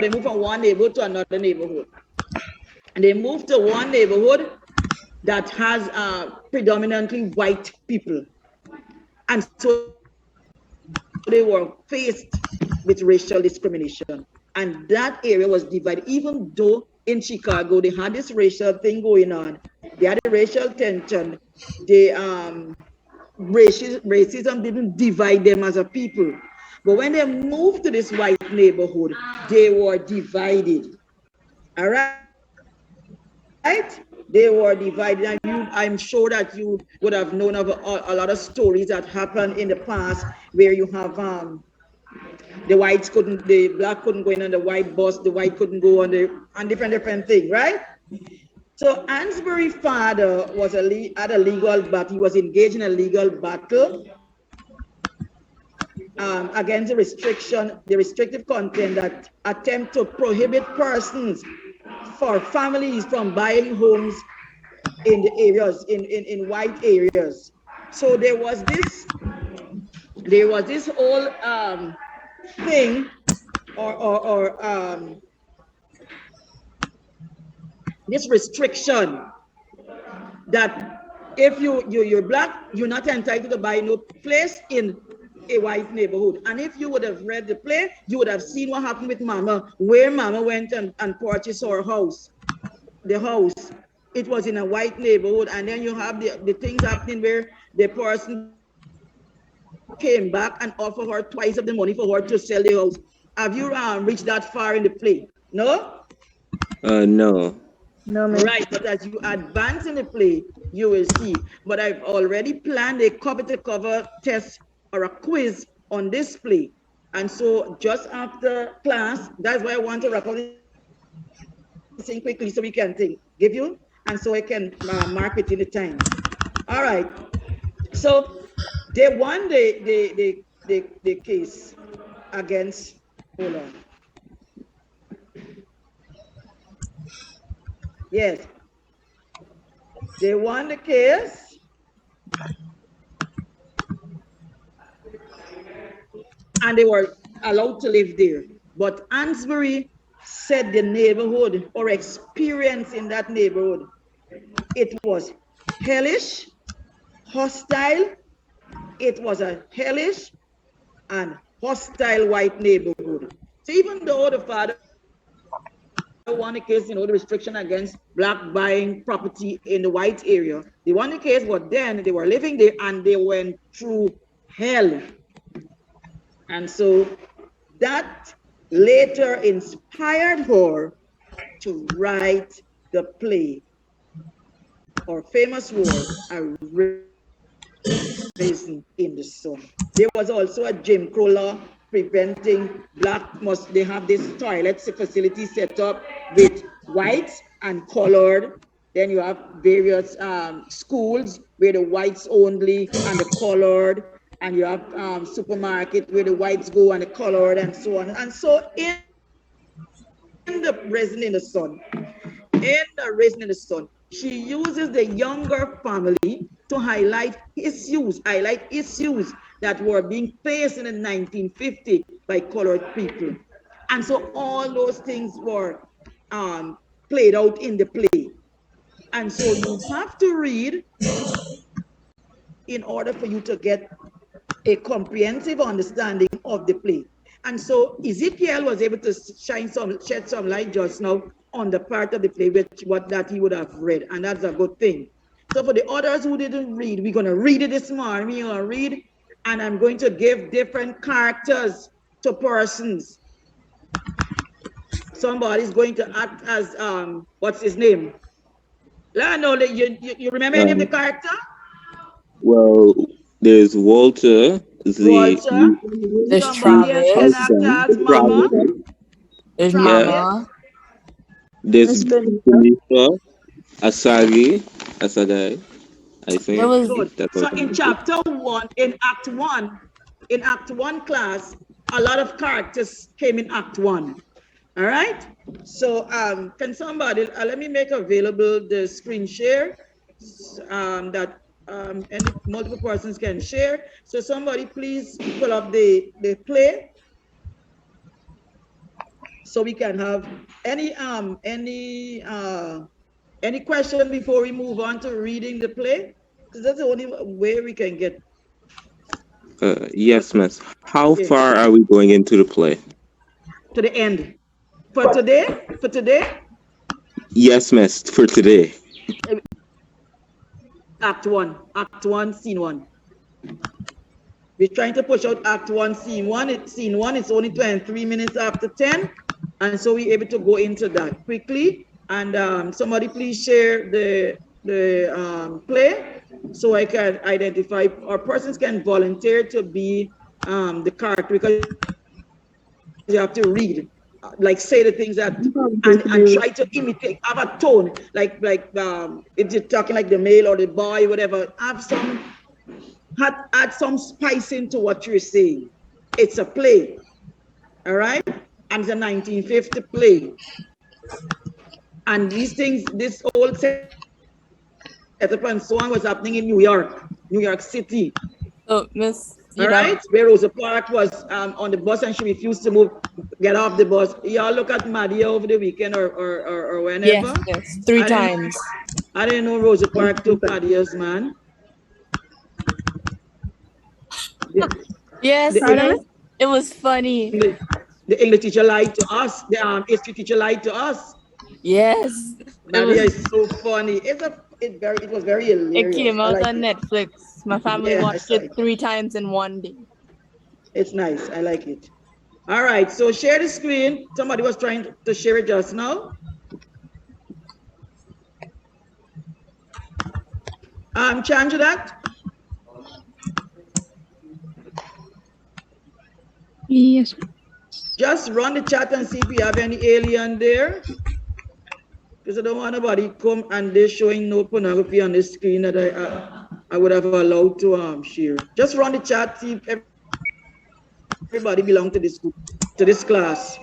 they moved from one neighborhood to another neighborhood. And they moved to one neighborhood that has predominantly white people. And so they were faced with racial discrimination. And that area was divided, even though in Chicago they had this racial thing going on. They had a racial tension. Racism didn't divide them as a people. But when they moved to this white neighborhood, they were divided. All right? They were divided. And I'm sure that you would have known of a lot of stories that happened in the past where you have the black couldn't go in on the white bus, the white couldn't go on different thing, right? So Ansbury's father was had a legal battle. He was engaged in a legal battle against the restrictive content that attempt to prohibit persons for families from buying homes in the areas, in white areas. So there was this whole thing or this restriction that if you're black, you're not entitled to buy no place in a white neighborhood. And if you would have read the play, you would have seen what happened with Mama, where Mama went and purchased her house. The house, it was in a white neighborhood, and then you have the things happening where the person came back and offered her twice of the money for her to sell the house. Have you reached that far in the play? No? No. No, right, but as you advance in the play, you will see. But I've already planned a cover-to-cover test or a quiz on this play. And so just after class, that's why I want to wrap up this thing quickly so we can give you, and so I can mark it in the time. All right. So they won the case against, hold on. Yes. They won the case. And they were allowed to live there. But Ansbury said the neighborhood or experience in that neighborhood, it was hellish, hostile. It was a hellish and hostile white neighborhood. So even though the father won the case, the restriction against black buying property in the white area, they won the case, but then they were living there and they went through hell. And so that later inspired her to write the play or famous word, A Raisin in the Sun. There was also a Jim Crow law preventing they have this toilet facility set up with whites and colored. Then you have various schools where the whites only and the colored, and you have supermarket where the whites go and the colored and so on. And so in the Raisin in the Sun, she uses the younger family to highlight issues that were being faced in the 1950s by colored people. And so all those things were played out in the play. And so you have to read in order for you to get a comprehensive understanding of the play. And so Ezekiel was able to shed some light just now on the part of the play that he would have read, and that's a good thing. So for the others who didn't read, we're going to read it this morning. We're going to read, and I'm going to give different characters to persons. Somebody's going to act as what's his name? Lano, you remember any of the character? Well, there's Walter. There's Travis. Mama. There's Mama. There's Benita, Asagai, I think. So in chapter 1, in Act 1 class, a lot of characters came in Act 1. All right. So can somebody let me make available the screen share that any multiple persons can share. So somebody please pull up the play. so we can have any question before we move on to reading the play? Because that's the only way we can get. Yes, miss. How Okay. far are we going into the play? To the end. For today? For today? Yes, miss. For today. Act 1. Act 1, scene 1. We're trying to push out Act 1, scene 1. Scene 1 is only 23 minutes after 10. And so we're able to go into that quickly. And somebody please share the play so I can identify, or persons can volunteer to be the character, because you have to read, like say the things that, and try to imitate, have a tone, like if you're talking like the male or the boy, whatever, add some spice into what you're saying. It's a play, all right? And it's a 1950 play. And these things, this whole setup and so on was happening in New York City. So, Miss, all right, where Rosa Parks was on the bus and she refused to get off the bus. Y'all look at Maddie over the weekend or whenever. Yes, 3 times. I didn't know Rosa Parks took Maddie's man. Yes, it was funny. The English teacher lied to us. The history teacher lied to us. Yes. Maddie is so funny. It was very hilarious. It came out on Netflix. My family watched it 3 times in one day. It's nice. I like it. All right. So share the screen. Somebody was trying to share it just now. Change that. Yes. Just run the chat and see if you have any alien there. Because I don't want nobody come and they're showing no pornography on the screen that I would have allowed to share. Just run the chat, see if everybody belongs to this class.